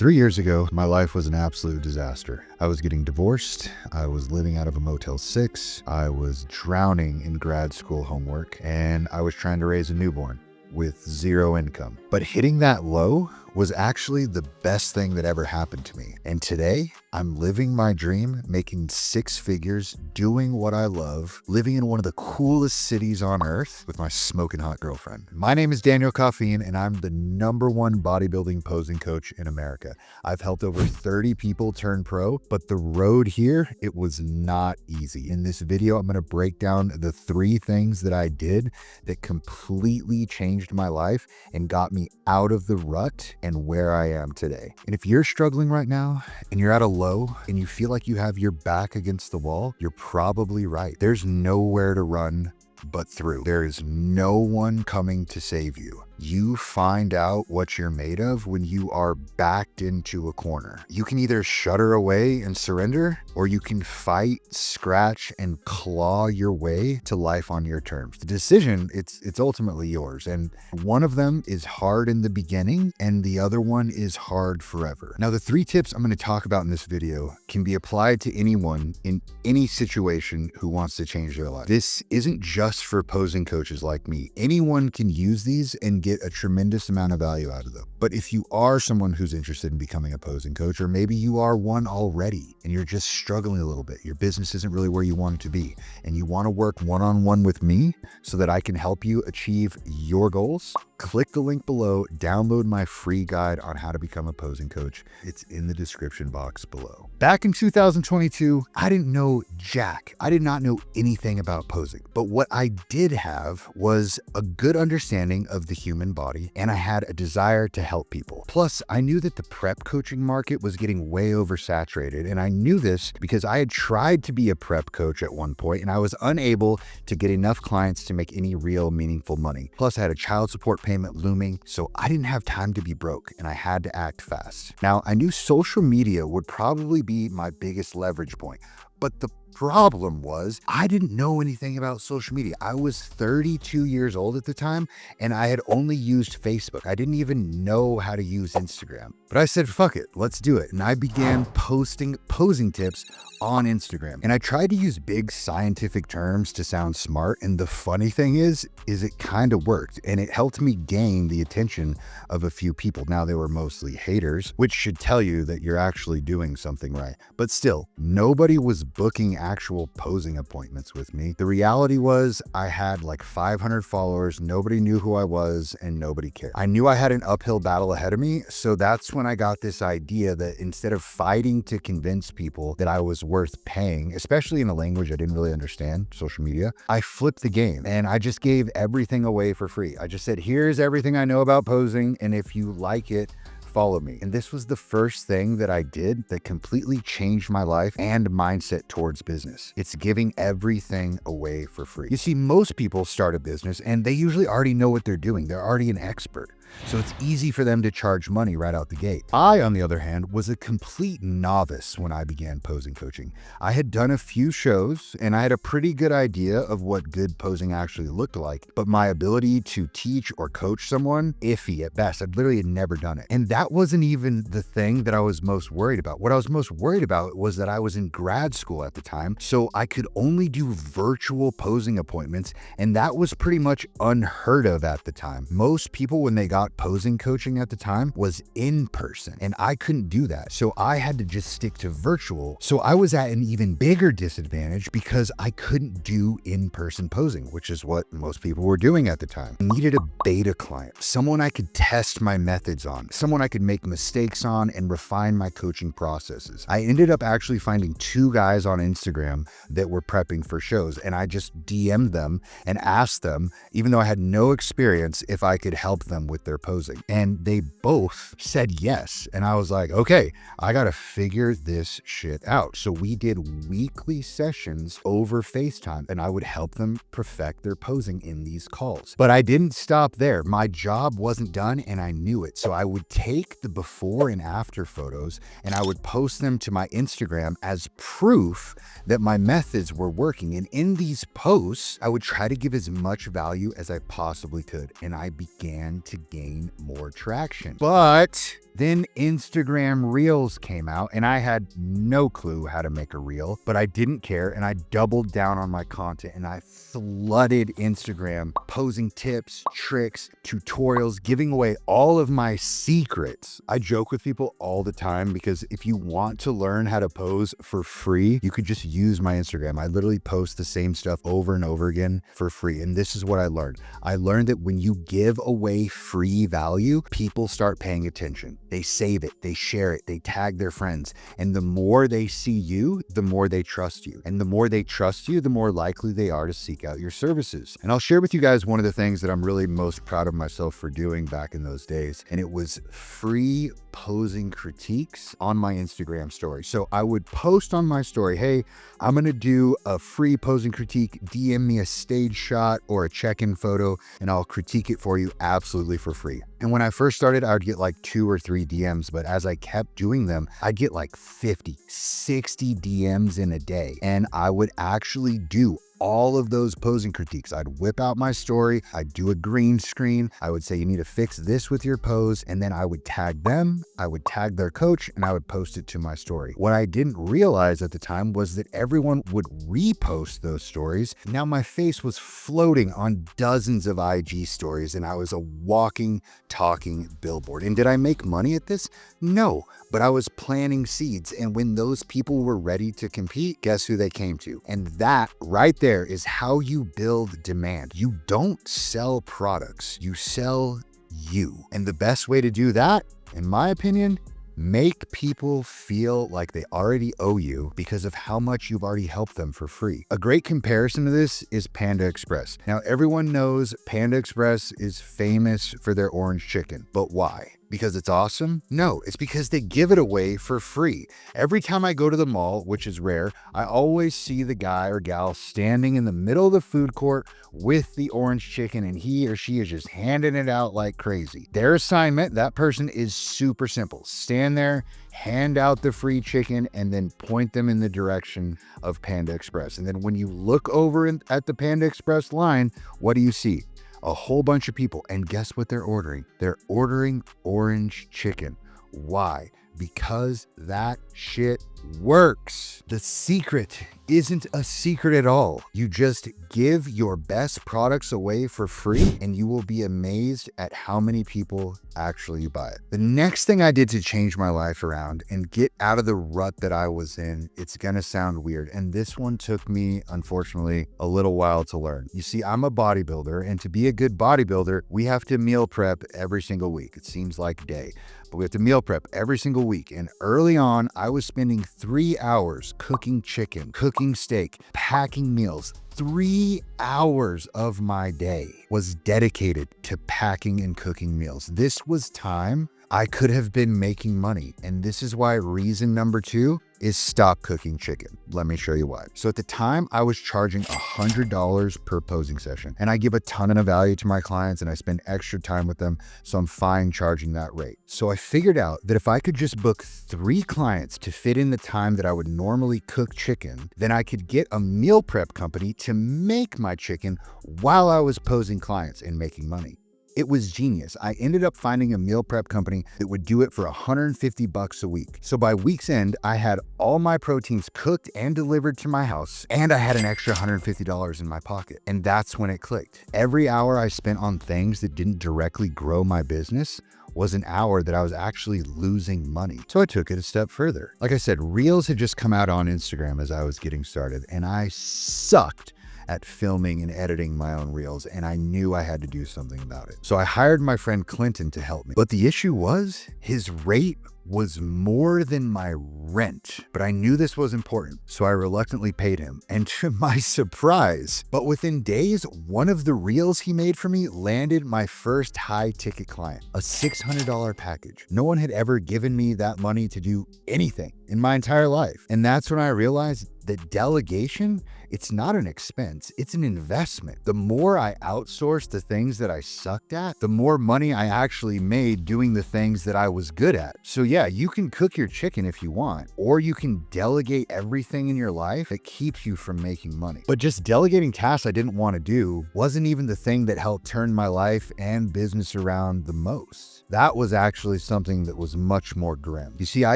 3 years ago, my life was an absolute disaster. I was getting divorced. I was living out of a Motel 6. I was drowning in grad school homework, and I was trying to raise a newborn with zero income. But hitting that low was actually the best thing that ever happened to me. And today, I'm living my dream, making 6 figures, doing what I love, living in one of the coolest cities on earth with my smoking hot girlfriend. My name is Daniel Coffeen, and I'm the #1 bodybuilding posing coach in America. I've helped over 30 people turn pro, but the road here, it was not easy. In this video, I'm gonna break down the 3 things that I did that completely changed my life and got me out of the rut and where I am today. And if you're struggling right now and you're at a low and you feel like you have your back against the wall, you're probably right. There's nowhere to run but through. There is no one coming to save you. You find out what you're made of when you are backed into a corner. You can either shudder away and surrender, or you can fight, scratch, and claw your way to life on your terms. The decision, it's ultimately yours. And one of them is hard in the beginning, and the other one is hard forever. Now, the 3 tips I'm going to talk about in this video can be applied to anyone in any situation who wants to change their life. This isn't just for posing coaches like me. Anyone can use these and get a tremendous amount of value out of them. But if you are someone who's interested in becoming a posing coach, or maybe you are one already and you're just struggling a little bit, your business isn't really where you want it to be, and you want to work one-on-one with me so that I can help you achieve your goals, click the link below, download my free guide on how to become a posing coach. It's in the description box below. Back in 2022, I didn't know jack. I did not know anything about posing, but what I did have was a good understanding of the human body, and I had a desire to help people. Plus, I knew that the prep coaching market was getting way oversaturated, and I knew this because I had tried to be a prep coach at one point, and I was unable to get enough clients to make any real meaningful money. Plus, I had a child support payment looming, so I didn't have time to be broke, and I had to act fast. Now, I knew social media would probably be my biggest leverage point, but the problem was I didn't know anything about social media. I was 32 years old at the time, and I had only used Facebook. I didn't even know how to use Instagram. But I said, fuck it, let's do it. And I began posting posing tips on Instagram. And I tried to use big scientific terms to sound smart. And the funny thing is it kind of worked. And it helped me gain the attention of a few people. Now, they were mostly haters, which should tell you that you're actually doing something right. But still, nobody was booking actual posing appointments with me. The reality was I had like 500 followers, nobody knew who I was, and nobody cared. I knew I had an uphill battle ahead of me, so that's when I got this idea that instead of fighting to convince people that I was worth paying, especially in a language I didn't really understand, social media, I flipped the game and I just gave everything away for free. I just said, here's everything I know about posing, and if you like it, follow me. And this was the first thing that I did that completely changed my life and mindset towards business. It's giving everything away for free. You see, most people start a business and they usually already know what they're doing. They're already an expert. So it's easy for them to charge money right out the gate. I, on the other hand, was a complete novice when I began posing coaching. I had done a few shows and I had a pretty good idea of what good posing actually looked like, but my ability to teach or coach someone, iffy at best. I literally had never done it. And that wasn't even the thing that I was most worried about. What I was most worried about was that I was in grad school at the time, so I could only do virtual posing appointments, and that was pretty much unheard of at the time. Most people, when they got posing coaching at the time, was in person, and I couldn't do that. So I had to just stick to virtual. So I was at an even bigger disadvantage because I couldn't do in-person posing, which is what most people were doing at the time. I needed a beta client, someone I could test my methods on, someone I could make mistakes on and refine my coaching processes. I ended up actually finding 2 guys on Instagram that were prepping for shows, and I just DM'd them and asked them, even though I had no experience, if I could help them with their posing. And they both said yes. And I was like, okay, I got to figure this shit out. So we did weekly sessions over FaceTime, and I would help them perfect their posing in these calls. But I didn't stop there. My job wasn't done, and I knew it. So I would take the before and after photos and I would post them to my Instagram as proof that my methods were working. And in these posts, I would try to give as much value as I possibly could. And I began to gain more traction. But Then Instagram Reels came out and I had no clue how to make a reel, but I didn't care and I doubled down on my content and I flooded Instagram posing tips, tricks, tutorials, giving away all of my secrets. I joke with people all the time because if you want to learn how to pose for free, you could just use my Instagram. I literally post the same stuff over and over again for free. And this is what I learned. I learned that when you give away free value, people start paying attention. They save it, they share it, they tag their friends. And the more they see you, the more they trust you. And the more they trust you, the more likely they are to seek out your services. And I'll share with you guys one of the things that I'm really most proud of myself for doing back in those days. And it was free posing critiques on my Instagram story. So I would post on my story, hey, I'm gonna do a free posing critique, DM me a stage shot or a check-in photo, and I'll critique it for you absolutely for free. And when I first started, I would get like 2 or 3 DMs, but as I kept doing them, I'd get like 50, 60 DMs in a day. And I would actually do all of those posing critiques. I'd whip out my story, I'd do a green screen, I would say, you need to fix this with your pose, and then I would tag them, I would tag their coach, and I would post it to my story. What I didn't realize at the time was that everyone would repost those stories. Now my face was floating on dozens of IG stories, and I was a walking, talking billboard. And did I make money at this? No, but I was planting seeds. And when those people were ready to compete, guess who they came to? And that right there is how you build demand. You don't sell products, you sell you. And the best way to do that, in my opinion, make people feel like they already owe you because of how much you've already helped them for free. A great comparison to this is Panda Express. Now, everyone knows Panda Express is famous for their orange chicken, but why? Because it's awesome? No, it's because they give it away for free. Every time I go to the mall, which is rare, I always see the guy or gal standing in the middle of the food court with the orange chicken, and he or she is just handing it out like crazy. Their assignment, that person, is super simple. Stand there, hand out the free chicken, and then point them in the direction of Panda Express. And then when you look over at the Panda Express line, what do you see? A whole bunch of people. And guess what they're ordering? They're ordering orange chicken. Why? Because that shit works. The secret isn't a secret at all. You just give your best products away for free and you will be amazed at how many people actually buy it. The next thing I did to change my life around and get out of the rut that I was in, it's gonna sound weird, and this one took me, unfortunately, a little while to learn. You see, I'm a bodybuilder, and to be a good bodybuilder, we have to meal prep every single week. It seems like a day, but we have to meal prep every single week. And early on, I was spending 3 hours cooking chicken, cooking steak, packing meals. 3 hours of my day was dedicated to packing and cooking meals. This was time I could have been making money. And this is why reason number 2 is stop cooking chicken. Let me show you why. So at the time, I was charging $100 per posing session, and I give a ton of value to my clients and I spend extra time with them, so I'm fine charging that rate. So I figured out that if I could just book 3 clients to fit in the time that I would normally cook chicken, then I could get a meal prep company to make my chicken while I was posing clients and making money. It was genius. I ended up finding a meal prep company that would do it for $150 a week. So by week's end, I had all my proteins cooked and delivered to my house, and I had an extra $150 in my pocket. And that's when it clicked. Every hour I spent on things that didn't directly grow my business was an hour that I was actually losing money. So I took it a step further. Like I said, Reels had just come out on Instagram as I was getting started, and I sucked at filming and editing my own reels, and I knew I had to do something about it. So I hired my friend Clinton to help me. But the issue was his rate was more than my rent, but I knew this was important, so I reluctantly paid him. And to my surprise, but within days, one of the reels he made for me landed my first high ticket client, a $600 package. No one had ever given me that money to do anything in my entire life. And that's when I realized that delegation, it's not an expense, it's an investment. The more I outsourced the things that I sucked at, the more money I actually made doing the things that I was good at. So yeah, you can cook your chicken if you want, or you can delegate everything in your life that keeps you from making money. But just delegating tasks I didn't want to do wasn't even the thing that helped turn my life and business around the most. That was actually something that was much more grim. You see, I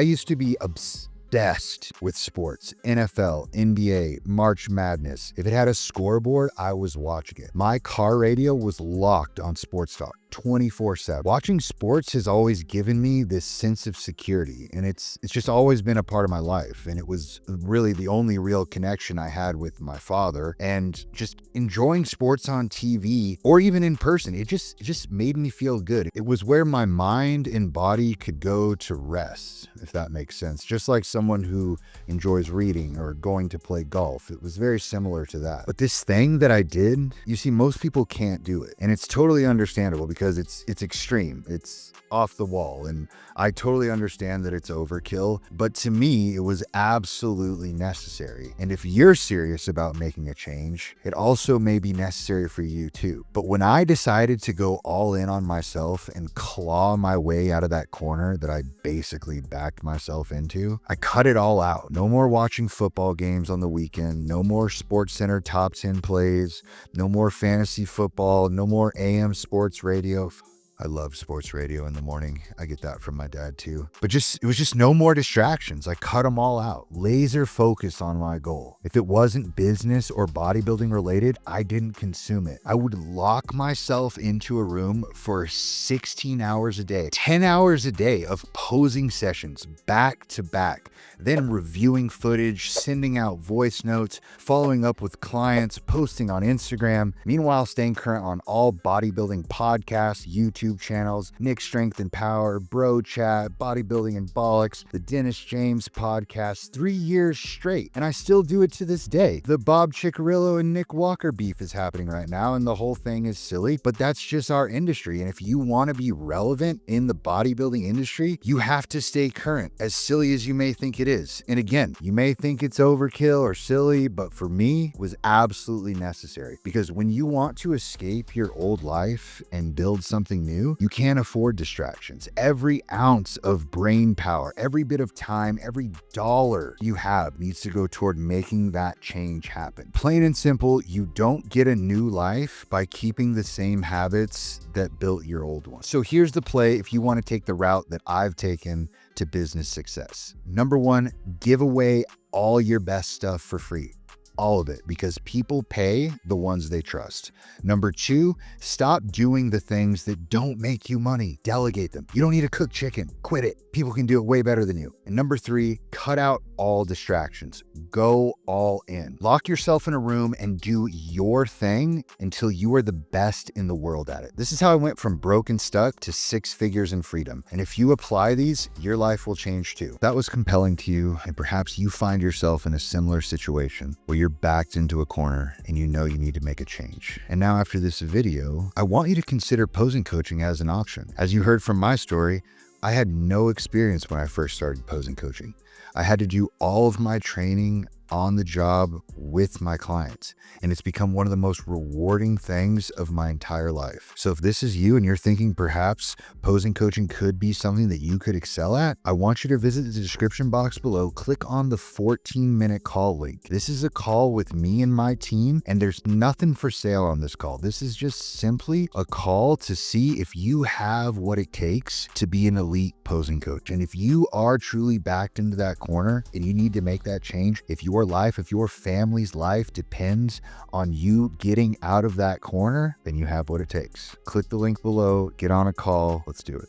used to be obsessed with sports, NFL, NBA, March Madness. If it had a scoreboard, I was watching it. My car radio was locked on sports talk 24/7. Watching sports has always given me this sense of security, and it's just always been a part of my life. And it was really the only real connection I had with my father. And just enjoying sports on TV or even in person, it just made me feel good. It was where my mind and body could go to rest, if that makes sense. Just like someone who enjoys reading or going to play golf. It was very similar to that. But this thing that I did, you see, most people can't do it. And it's totally understandable because it's extreme. It's off the wall. And I totally understand that it's overkill. But to me, it was absolutely necessary. And if you're serious about making a change, it also may be necessary for you too. But when I decided to go all in on myself and claw my way out of that corner that I basically backed myself into, I cut it all out. No more watching football games on the weekend. No more SportsCenter top 10 plays. No more fantasy football. No more AM sports radio. I love sports radio in the morning. I get that from my dad too. But it was just no more distractions. I cut them all out. Laser focus on my goal. If it wasn't business or bodybuilding related, I didn't consume it. I would lock myself into a room for 16 hours a day, 10 hours a day of posing sessions back to back, then reviewing footage, sending out voice notes, following up with clients, posting on Instagram, meanwhile staying current on all bodybuilding podcasts, YouTube channels, Nick Strength and Power, Bro Chat, Bodybuilding and Bollocks, the Dennis James podcast, 3 years straight. And I still do it to this day. The Bob Ciccarillo and Nick Walker beef is happening right now, and the whole thing is silly, but that's just our industry. And if you want to be relevant in the bodybuilding industry, you have to stay current, as silly as you may think it is. And again, you may think it's overkill or silly, but for me, it was absolutely necessary. Because when you want to escape your old life and build something new, you can't afford distractions. Every ounce of brain power, every bit of time, every dollar you have needs to go toward making that change happen. Plain and simple, you don't get a new life by keeping the same habits that built your old one. So here's the play if you want to take the route that I've taken to business success. Number one, give away all your best stuff for free. All of it, because people pay the ones they trust. Number two, stop doing the things that don't make you money. Delegate them. You don't need to cook chicken. Quit it. People can do it way better than you. And number three, cut out all distractions. Go all in. Lock yourself in a room and do your thing until you are the best in the world at it. This is how I went from broke and stuck to 6 figures in freedom. And if you apply these, your life will change too. If that was compelling to you, and perhaps you find yourself in a similar situation where you're backed into a corner and you know you need to make a change. And now after this video, I want you to consider posing coaching as an option. As you heard from my story, I had no experience when I first started posing coaching. I had to do all of my training on the job with my clients, and it's become one of the most rewarding things of my entire life. So if this is you and you're thinking perhaps posing coaching could be something that you could excel at, I want you to visit the description box below, click on the 14-minute call link. This is a call with me and my team, and there's nothing for sale on this call. This is just simply a call to see if you have what it takes to be an elite posing coach. And if you are truly backed into that corner and you need to make that change, if your life, if your family's life depends on you getting out of that corner, then you have what it takes. Click the link below, get on a call, let's do it.